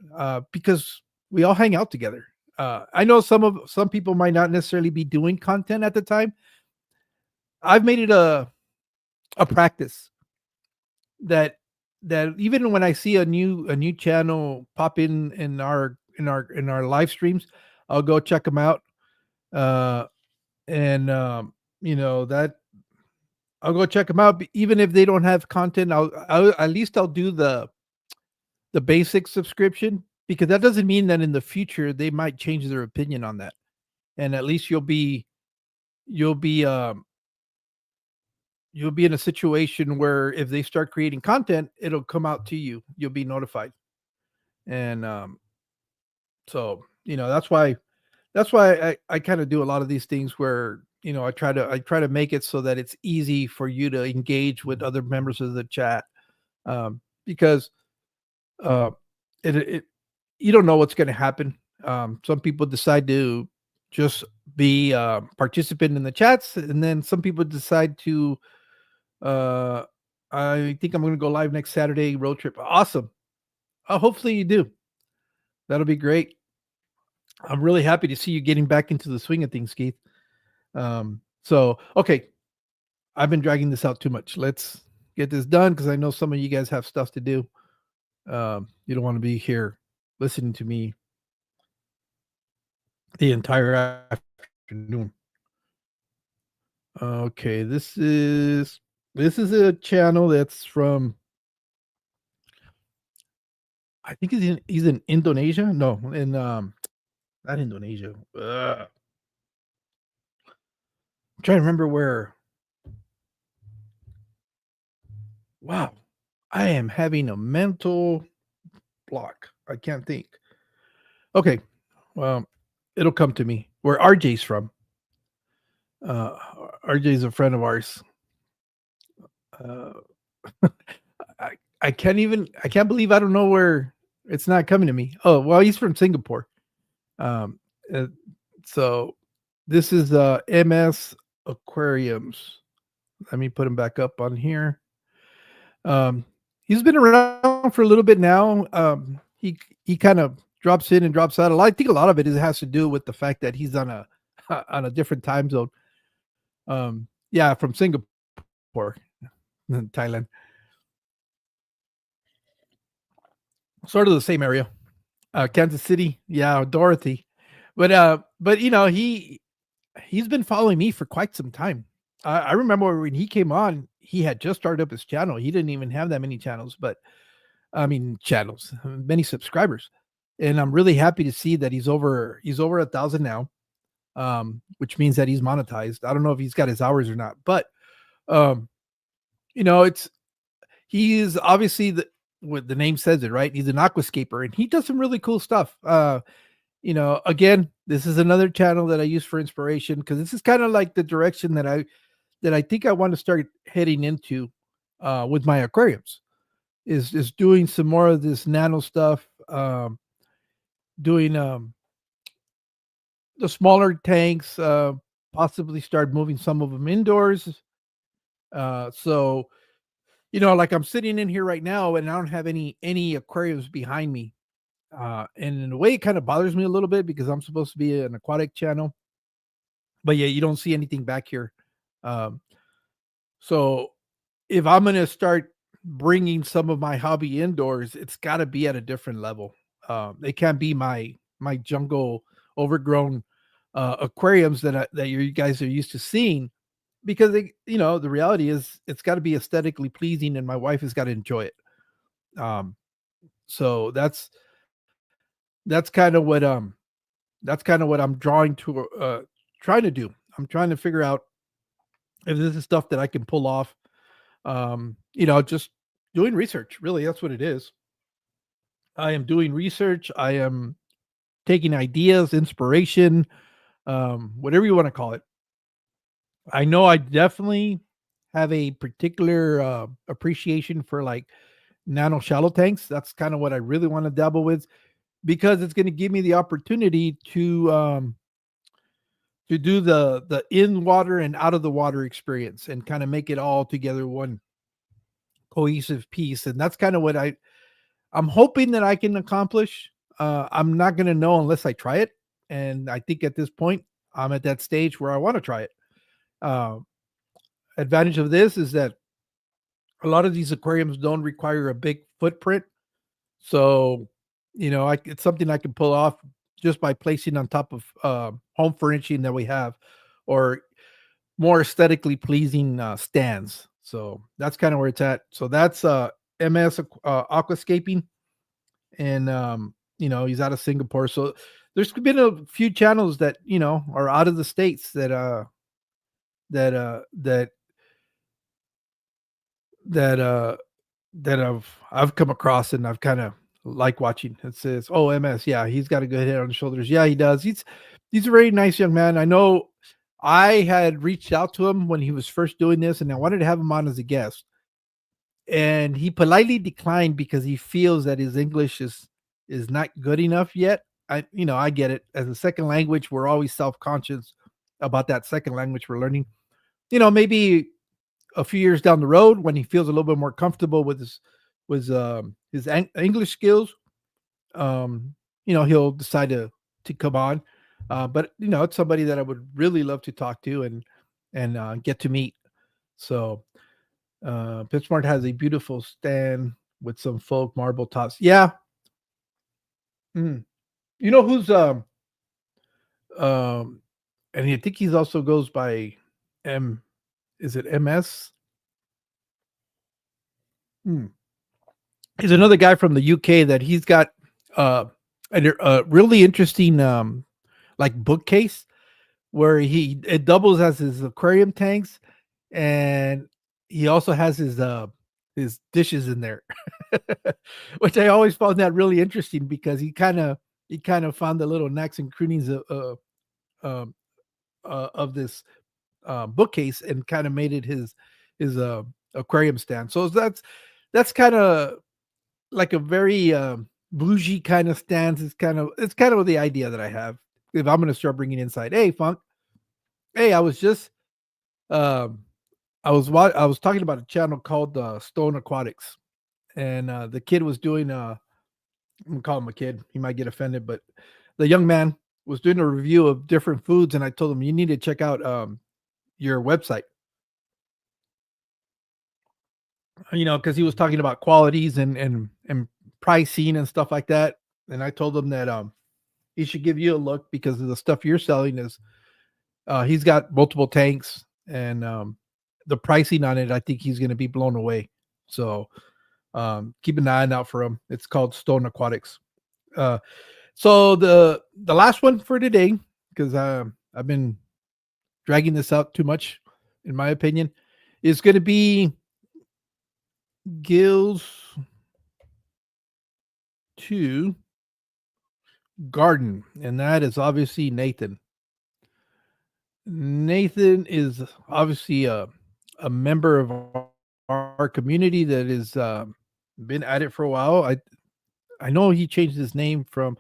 because we all hang out together. I know some people might not necessarily be doing content at the time. I've made it a practice that even when I see a new channel pop in our live streams, I'll go check them out. Uh, and that I'll go check them out, even if they don't have content. I'll at least I'll do the basic subscription, because that doesn't mean that in the future they might change their opinion on that. And at least you'll be you'll be in a situation where if they start creating content, it'll come out to you. You'll be notified. And so that's why I kind of do a lot of these things where I try to make it so that it's easy for you to engage with other members of the chat, because uh, it you don't know what's going to happen. Some people decide to just be a participant in the chats, and then some people decide to. Uh, I think I'm going to go live next Saturday road trip. Awesome. Hopefully you do. That'll be great. I'm really happy to see you getting back into the swing of things, Keith. So okay, I've been dragging this out too much. Let's get this done because I know some of you guys have stuff to do. You don't want to be here listening to me the entire afternoon. Okay, this is a channel that's from, I think he's in Indonesia. No, in not Indonesia. I'm trying to remember where. Wow, I am having a mental block. I can't think. Okay, well, it'll come to me. Where RJ's from. Uh, RJ's a friend of ours. Uh, I can't believe I don't know where it's not coming to me. Oh, well, he's from Singapore. Um, uh, so this is MS Aquariums. Let me put him back up on here. Um, he's been around for a little bit now. He kind of drops in and drops out. I think a lot of it has to do with the fact that he's on a on a different time zone. Yeah, from Singapore, Thailand, sort of the same area. Kansas City, yeah, Dorothy, but you know he's been following me for quite some time. I remember when he came on, he had just started up his channel. He didn't even have that many channels, but I mean channels, many subscribers, and I'm really happy to see that he's over 1,000 now, which means that he's monetized. I don't know if he's got his hours or not, but um, you know, he is obviously what the name says it, right? He's an aquascaper, and he does some really cool stuff. You know, again, this is another channel that I use for inspiration because this is kind of like the direction that I think I want to start heading into with my aquariums. Is doing some more of this nano stuff, doing the smaller tanks, possibly start moving some of them indoors. So you know, like I'm sitting in here right now, and I don't have any aquariums behind me. And in a way, it kind of bothers me a little bit because I'm supposed to be an aquatic channel, but yeah, you don't see anything back here. Um, so if I'm gonna start bringing some of my hobby indoors, it's got to be at a different level. It can't be my jungle overgrown aquariums that you guys are used to seeing because you know the reality is it's got to be aesthetically pleasing and my wife has got to enjoy it. Um, so that's kind of what that's kind of what I'm drawing to trying to do. I'm trying to figure out if this is stuff that I can pull off. You know, just doing research. Really, that's what it is. I am doing research. I am taking ideas, inspiration, whatever you want to call it. I know I definitely have a particular appreciation for like nano shallow tanks. That's kind of what I really want to dabble with because it's going to give me the opportunity to do the in water and out of the water experience and kind of make it all together one cohesive piece. And that's kind of what I'm hoping that I can accomplish. I'm not going to know unless I try it. And I think at this point, I'm at that stage where I want to try it. Uh, Advantage of this is that a lot of these aquariums don't require a big footprint. So, you know, it's something I can pull off just by placing on top of home furnishing that we have or more aesthetically pleasing stands. So that's kind of where it's at. So that's MS Aquascaping. And you know he's out of Singapore. So there's been a few channels that you know are out of the states that uh that that uh that I've come across and I've kind of like watching. It says, "Oh, MS, yeah, he's got a good head on his shoulders." Yeah, he does. He's a very nice young man. I know. I had reached out to him when he was first doing this, and I wanted to have him on as a guest, and he politely declined because he feels that his English is not good enough yet. You know, I get it. As a second language, we're always self-conscious about that second language we're learning. You know, maybe a few years down the road when he feels a little bit more comfortable with his English skills, you know, he'll decide to come on. But you know, it's somebody that I would really love to talk to and get to meet. So PetSmart has a beautiful stand with some folk marble tops. Yeah. Mm. You know who's um and I think he's also goes by M is it MS? Hmm. He's another guy from the UK that he's got uh a really interesting like bookcase where he it doubles as his aquarium tanks and he also has his dishes in there. Which I always found that really interesting because he kind of found the little knacks and croonings um, of this bookcase and kind of made it his aquarium stand. So that's kind of like a very bougie kind of stance. It's kind of the idea that I have. If I'm going to start bringing inside, hey Funk, hey, um, I was talking about a channel called Stone Aquatics, and the kid was doing I'm gonna call him a kid. He might get offended, but the young man was doing a review of different foods, and I told him you need to check out your website. Because he was talking about qualities and pricing and stuff like that. And I told him that he should give you a look because of the stuff you're selling is he's got multiple tanks and the pricing on it. I think he's going to be blown away. So keep an eye out for him. It's called Stone Aquatics. Uh, so the last one for today, because I've been dragging this out too much, in my opinion, is going to be Gills to Garden, and that is obviously Nathan. Nathan is obviously a member of our community that has been at it for a while. I know he changed his name from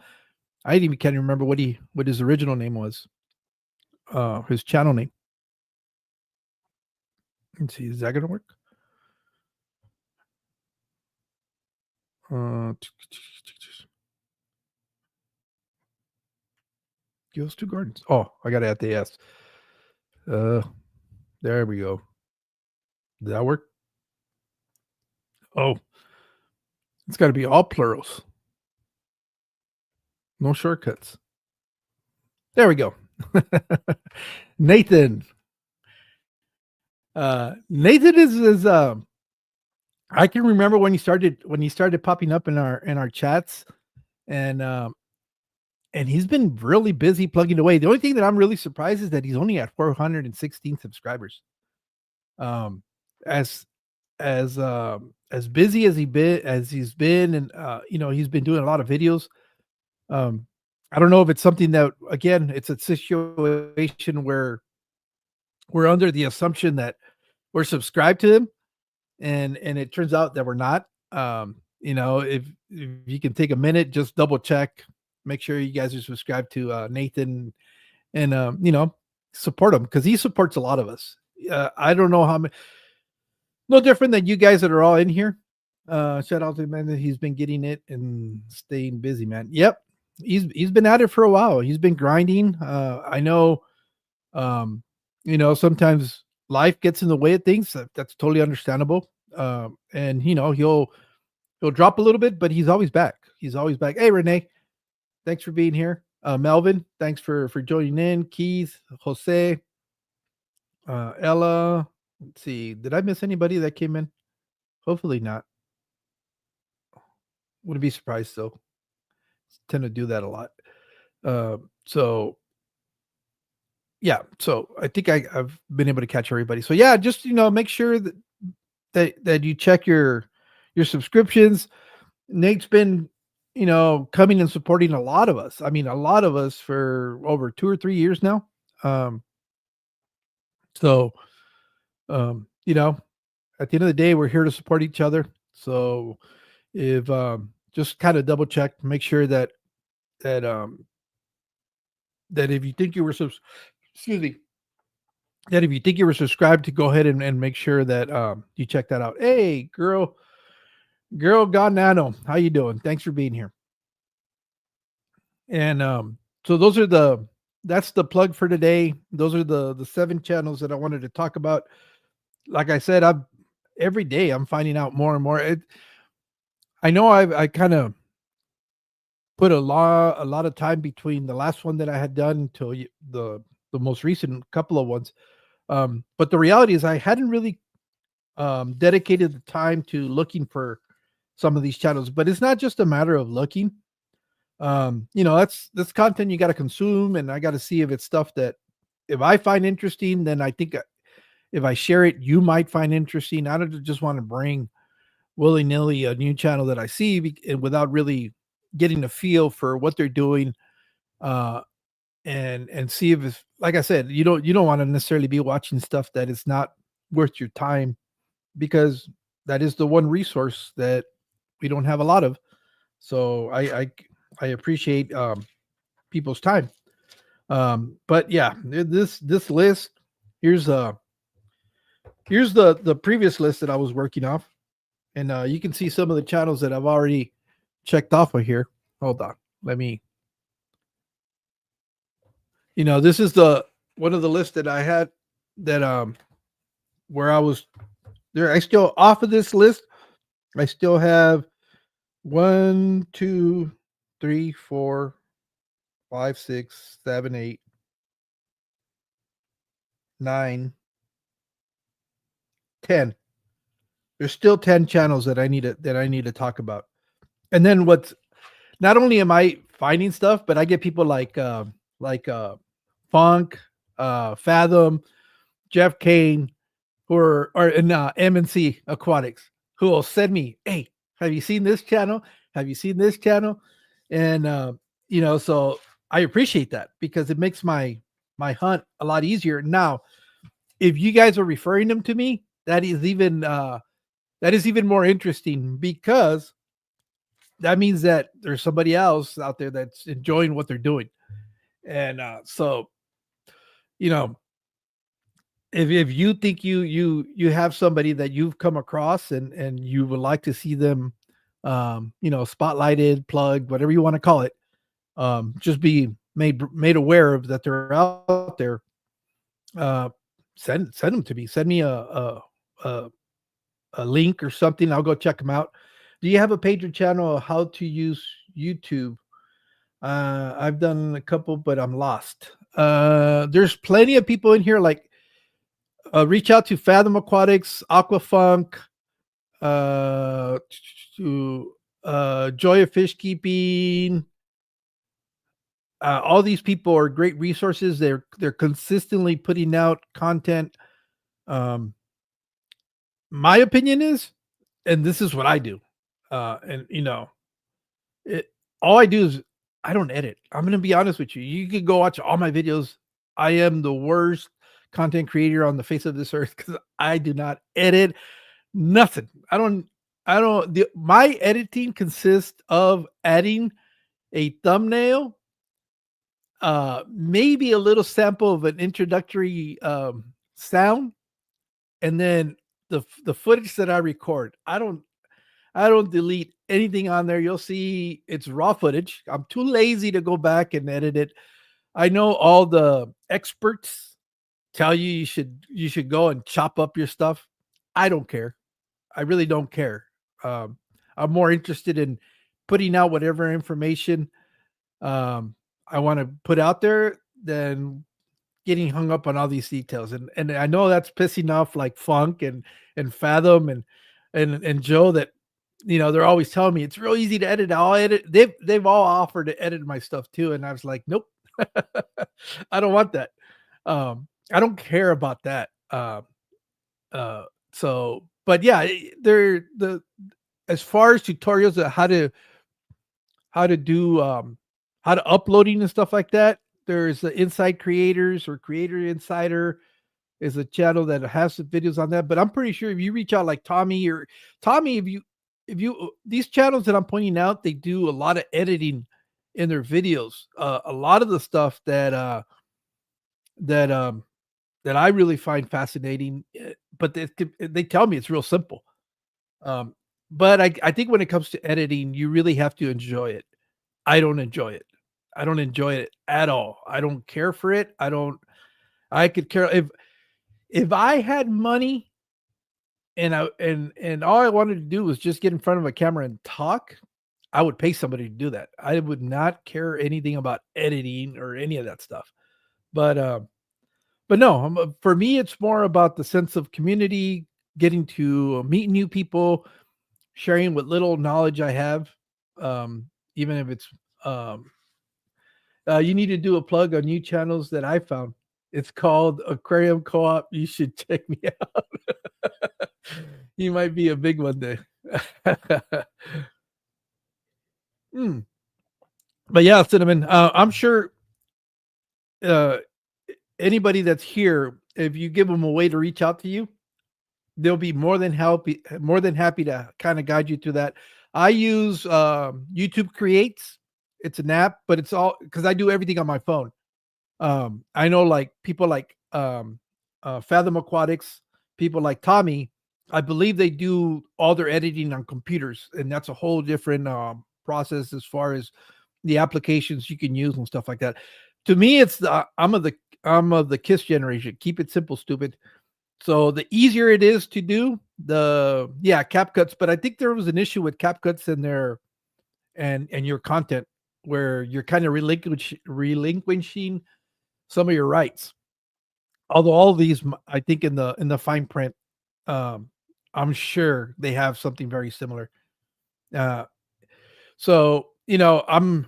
I even can't remember what his original name was. His channel name. Let's see, is that gonna work? Uh, Gills to Gardens. Oh, I gotta add the S. Uh, there we go. Did that work? Oh, it's got to be all plurals. No shortcuts. There we go. Nathan. Nathan is I can remember when he started popping up in our chats and and he's been really busy plugging away. The only thing that I'm really surprised is that he's only at 416 subscribers. Um as as busy as he's been and he's been doing a lot of videos. Um I don't know if it's something that again, it's a situation where we're under the assumption that we're subscribed to him and it turns out that we're not. If you can take a minute, just double check, make sure you guys are subscribed to Nathan and support him because he supports a lot of us. I don't know how many, no different than you guys that are all in here. Shout out to the man that he's been getting it and staying busy, man. Yep. He's been at it for a while. He's been grinding. I know sometimes life gets in the way of things. That's totally understandable. And he'll drop a little bit, but he's always back. He's always back. Hey, Renee, thanks for being here. Melvin, thanks for joining in. Keith, Jose, Ella. Let's see. Did I miss anybody that came in? Hopefully not. Wouldn't be surprised though. Tend to do that a lot. So yeah, so I think I've been able to catch everybody. So yeah, just make sure that you check your subscriptions. Nate's been coming and supporting a lot of us. I mean, a lot of us for over 2 or 3 years now. Um, so at the end of the day, we're here to support each other. So if just kind of double check, make sure that that if you think you were excuse me, that if you think you were subscribed to go ahead and make sure that you check that out. Hey, girl God Nano, how you doing? Thanks for being here. And so that's the plug for today. Those are the 7 channels that I wanted to talk about. Like I said, every day I'm finding out more and more. I know I kind of put a lot of time between the last one that I had done to the most recent couple of ones. But the reality is I hadn't really dedicated the time to looking for some of these channels, but it's not just a matter of looking. That's content you got to consume, and I got to see if it's stuff that if I find interesting, then I think if I share it, you might find interesting. I don't just want to bring willy-nilly a new channel that I see without really getting a feel for what they're doing. Uh, and see if it's, like I said, you don't want to necessarily be watching stuff that is not worth your time, because that is the one resource that we don't have a lot of. So I appreciate people's time. But yeah, this list, here's the previous list that I was working off, and you can see some of the channels that I've already checked off of here. Hold on, let me. This is the one of the lists that I had, that where I was there. I still, off of this list, I still have one, two, three, four, five, six, seven, eight, nine, 10. There's still 10 channels that I need to talk about. And then what's, not only am I finding stuff, but I get people like Funk, Fathom, Jeff Kane, who are in M&C Aquatics, who will send me, "Hey, have you seen this channel? Have you seen this channel?" And so I appreciate that, because it makes my hunt a lot easier. Now, if you guys are referring them to me, that is even more interesting, because that means that there's somebody else out there that's enjoying what they're doing. And so, you know, if you think you have somebody that you've come across, and you would like to see them, spotlighted, plugged, whatever you want to call it, just be made aware of that they're out there, uh, send them to me. Send me a a link or something. I'll go check them out. Do you have a page or channel, how to use YouTube? I've done a couple, but I'm lost. There's plenty of people in here. Like, reach out to Fathom Aquatics, Aquafunk, uh, to Joy of Fish Keeping. All these people are great resources. They're consistently putting out content. Um, my opinion is, and this is what I do, and it, all I do is, I don't edit. I'm gonna be honest with you. You can go watch all my videos. I am the worst content creator on the face of this earth, because I do not edit nothing. I don't my editing consists of adding a thumbnail, maybe a little sample of an introductory sound, and then the footage that I record. I don't delete anything on there. You'll see it's raw footage. I'm too lazy to go back and edit it. I know all the experts tell you should go and chop up your stuff. I don't care. I really don't care. Um, I'm more interested in putting out whatever information um, I want to put out there, than getting hung up on all these details. And I know that's pissing off like Funk and Fathom and Joe, that they're always telling me it's real easy to edit. I'll edit. They've all offered to edit my stuff too, and I was like, nope, I don't want that. I don't care about that. Uh, so, but yeah, they're the as far as tutorials of how to do how to uploading and stuff like that. There's the Inside Creators, or Creator Insider is a channel that has some videos on that. But I'm pretty sure if you reach out like Tommy, if you these channels that I'm pointing out, they do a lot of editing in their videos. A lot of the stuff that that I really find fascinating, but they tell me it's real simple. Um, but I think when it comes to editing, you really have to enjoy it. I don't enjoy it. I don't enjoy it at all. I don't care for it. I could care if I had money, and all I wanted to do was just get in front of a camera and talk, I would pay somebody to do that. I would not care anything about editing or any of that stuff. But but no, for me, it's more about the sense of community, getting to meet new people, sharing what little knowledge I have, even if it's um, you need to do a plug on new channels that I found. It's called Aquarium Co-op. You should check me out. You might be a big one day. Mm. But yeah, Cinnamon, I'm sure uh, anybody that's here, if you give them a way to reach out to you, they'll be more than happy to kind of guide you through that. I use YouTube Creates. It's an app, but it's all because I do everything on my phone. I know like people like Fathom Aquatics, people like Tommy. I believe they do all their editing on computers, and that's a whole different process as far as the applications you can use and stuff like that. To me, it's I'm of the Kiss generation. Keep it simple, stupid. So the easier it is to do, the yeah, CapCuts. But I think there was an issue with CapCuts and their and your content where you're kind of relinquishing some of your rights. Although all of these, I think in the fine print, um, I'm sure they have something very similar. Uh, so I'm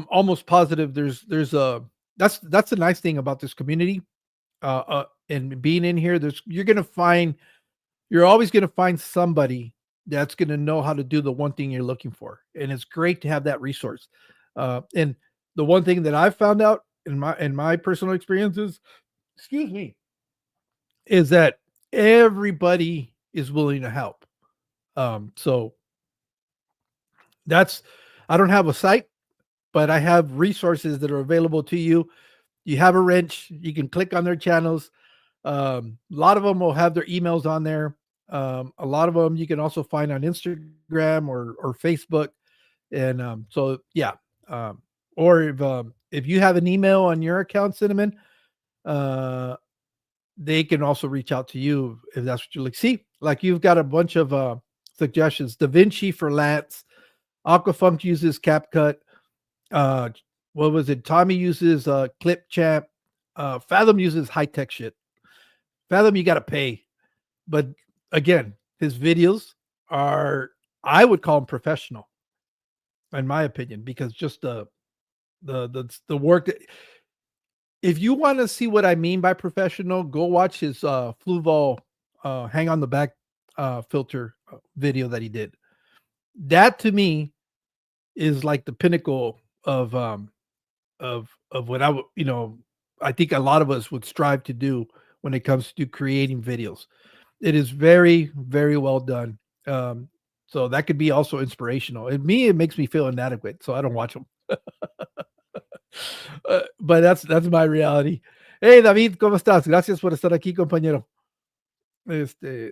almost positive there's a that's the nice thing about this community. And being in here, you're always gonna find somebody that's gonna know how to do the one thing you're looking for, and it's great to have that resource. And the one thing that I've found out in my personal experiences, excuse me, is that everybody is willing to help. So that's I don't have a site, but I have resources that are available to you. You have a wrench, you can click on their channels. A lot of them will have their emails on there. A lot of them you can also find on Instagram or Facebook. And so yeah, or if you have an email on your account, Cinnamon, uh, they can also reach out to you if that's what you like. See, like you've got a bunch of suggestions. Da Vinci for Lance, Aquafunk uses CapCut. Uh, what was it? Tommy uses Clip Champ. Fathom uses high tech shit. Fathom, you got to pay. But again, his videos are, I would call them professional, in my opinion, because just the work that, if you want to see what I mean by professional, go watch his Fluval hang on the back filter video that he did. That to me is like the pinnacle of what I think a lot of us would strive to do when it comes to creating videos. It is very, very well done. So that could be also inspirational. And me, it makes me feel inadequate, so I don't watch them. But that's my reality. Hey, David, ¿cómo estás? Gracias por estar aquí, compañero.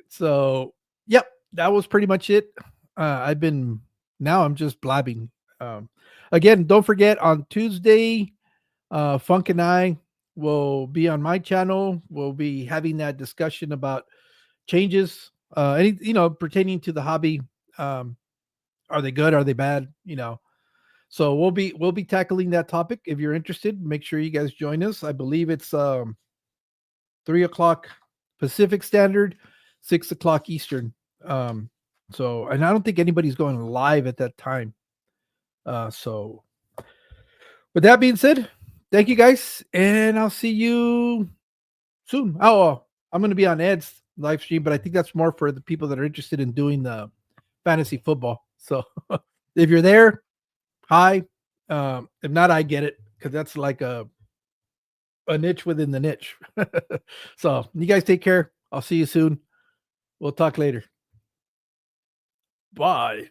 So yep, that was pretty much it. I've been now I'm just blabbing. Um, Again, don't forget on Tuesday, Funk and I will be on my channel. We'll be having that discussion about changes, any pertaining to the hobby. Um, are they good? Are they bad? So we'll be tackling that topic. If you're interested, make sure you guys join us. I believe it's 3 o'clock Pacific Standard, 6 o'clock Eastern. So and I don't think anybody's going live at that time. So with that being said, thank you guys, and I'll see you soon. Oh, I'm going to be on Ed's live stream, but I think that's more for the people that are interested in doing the fantasy football. So if you're there, hi. If not, I get it because that's like a niche within the niche. So you guys take care. I'll see you soon. We'll talk later. Bye.